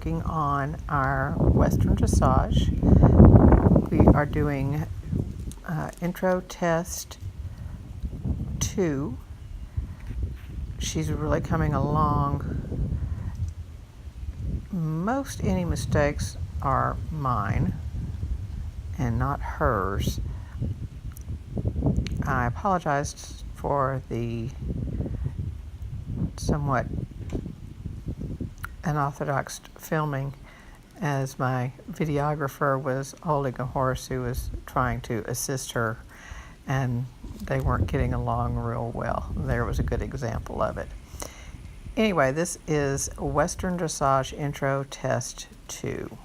working on our Western Dressage. We are doing Intro Test 2. She's really coming along. Most any mistakes are mine and not hers. I apologized for the somewhat unorthodox filming, as my videographer was holding a horse who was trying to assist her, and they weren't getting along real well. There was a good example of it. Anyway, this is Western Dressage Intro Test 2.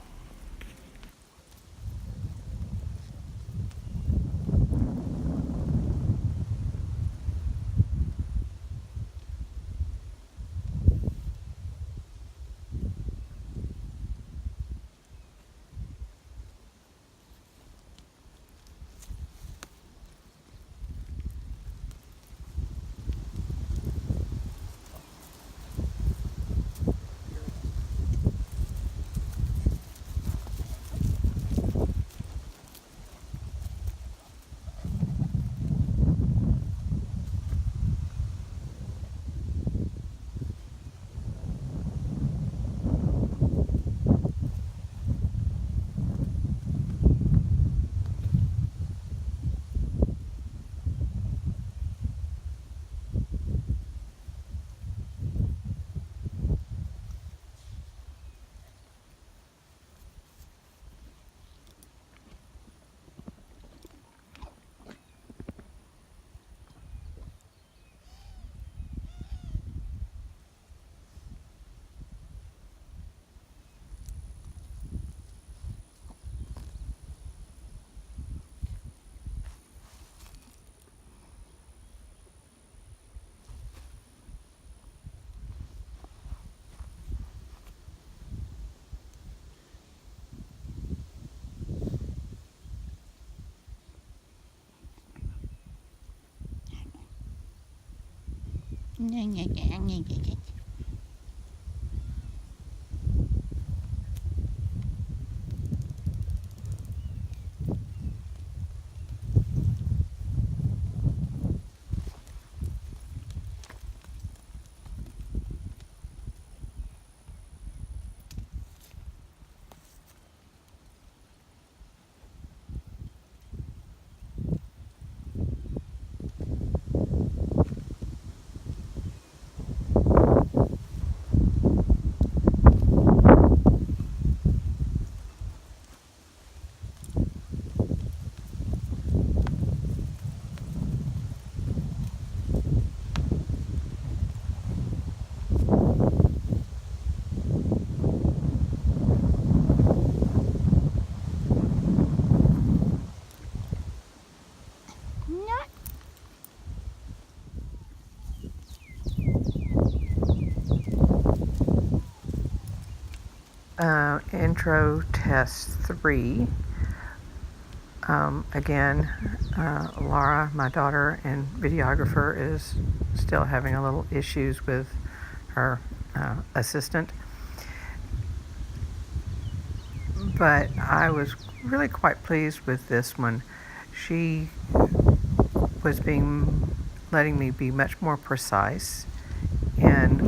Intro Test 3. Again, Lara, my daughter and videographer, is still having a little issues with her assistant. But I was really quite pleased with this one. She was letting me be much more precise in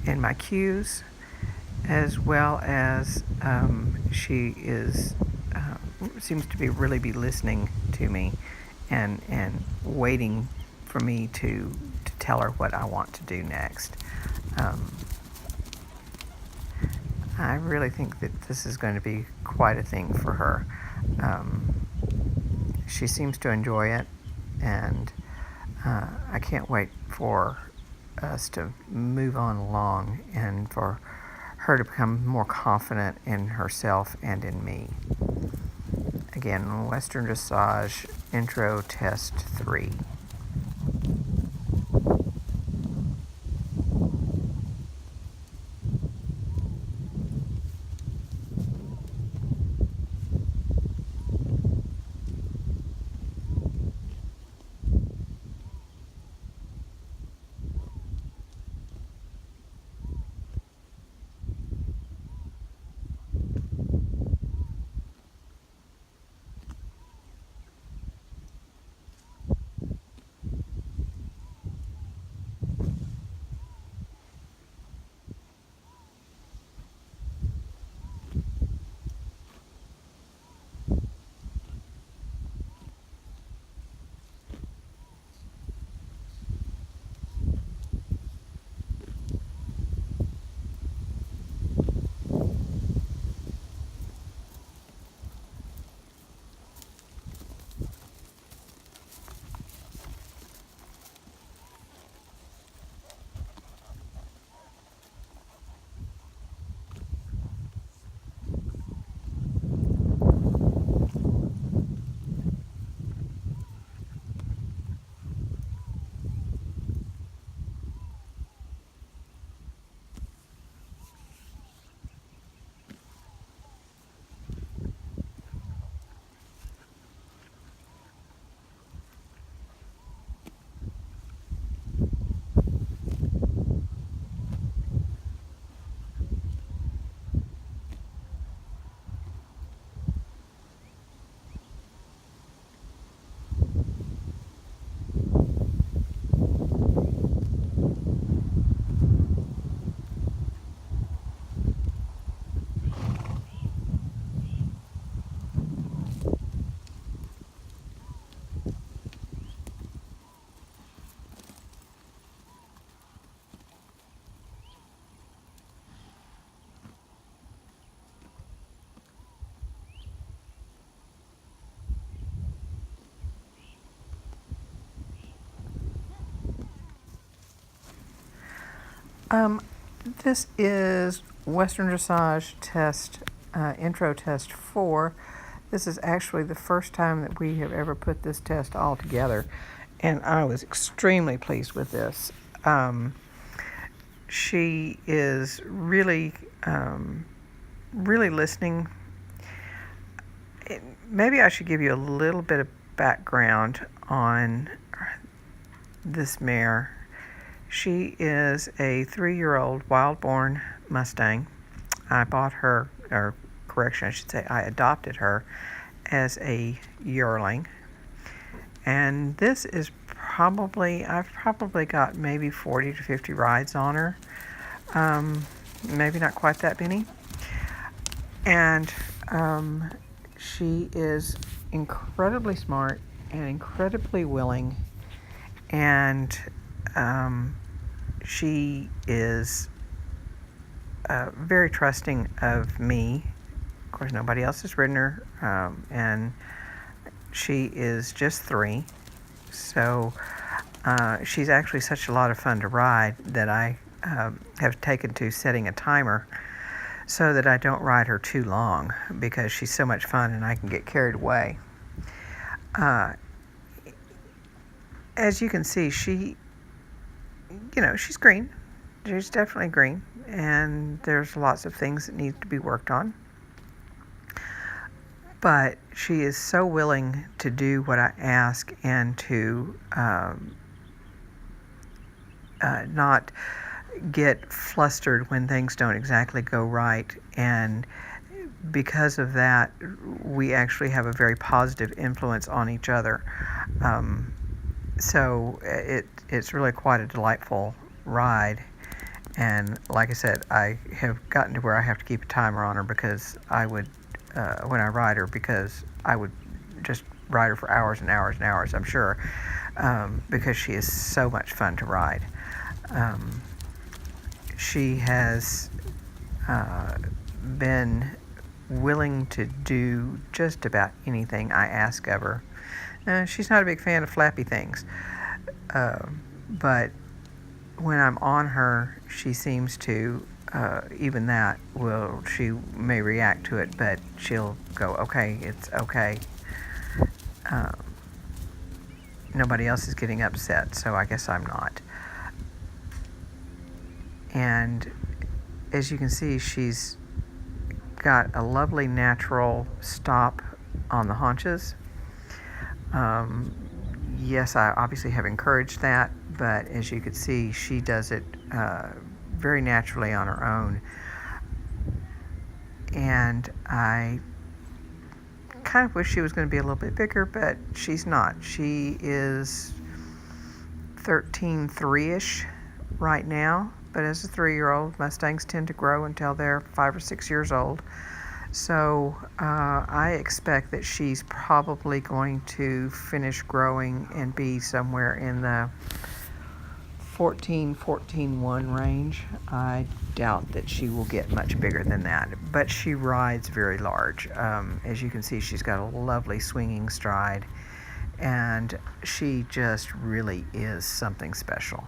in my cues, as well as she seems to really be listening to me and waiting for me to tell her what I want to do next. I really think that this is going to be quite a thing for her. She seems to enjoy it, and I can't wait for us to move on along and for her to become more confident in herself and in me. Again, Western Dressage Intro Test 3. Um, this is Western Dressage Test, Intro Test 4. This is actually the first time that we have ever put this test all together, and I was extremely pleased with this. She is really, really listening. Maybe I should give you a little bit of background on this mare. She is a 3-year-old wild-born Mustang. I bought her, or correction, I should say, I adopted her as a yearling. And this is I've probably got maybe 40 to 50 rides on her. Maybe not quite that many. And she is incredibly smart and incredibly willing, and she is very trusting of me. Of course, nobody else has ridden her, and she is just 3, so she's actually such a lot of fun to ride that I have taken to setting a timer so that I don't ride her too long, because she's so much fun and I can get carried away. As you can see, she's green. She's definitely green, and there's lots of things that need to be worked on. But she is so willing to do what I ask and to not get flustered when things don't exactly go right, and because of that, we actually have a very positive influence on each other. So it's really quite a delightful ride. And like I said, I have gotten to where I have to keep a timer on her, because I would, when I ride her, because I would just ride her for hours and hours and hours, I'm sure, because she is so much fun to ride. She has been willing to do just about anything I ask of her. She's not a big fan of flappy things, but when I'm on her, she seems to, even that, she may react to it, but she'll go, okay, it's okay. Nobody else is getting upset, so I guess I'm not. And as you can see, she's got a lovely natural stop on the haunches. Yes, I obviously have encouraged that, but as you can see, she does it very naturally on her own. And I kind of wish she was going to be a little bit bigger, but she's not. She is 13.3-ish right now, but as a 3-year-old, Mustangs tend to grow until they're 5 or 6 years old. So I expect that she's probably going to finish growing and be somewhere in the 14.1 range. I doubt that she will get much bigger than that, but she rides very large. As you can see, she's got a lovely swinging stride, and she just really is something special.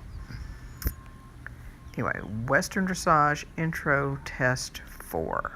Anyway, Western Dressage Intro Test 4.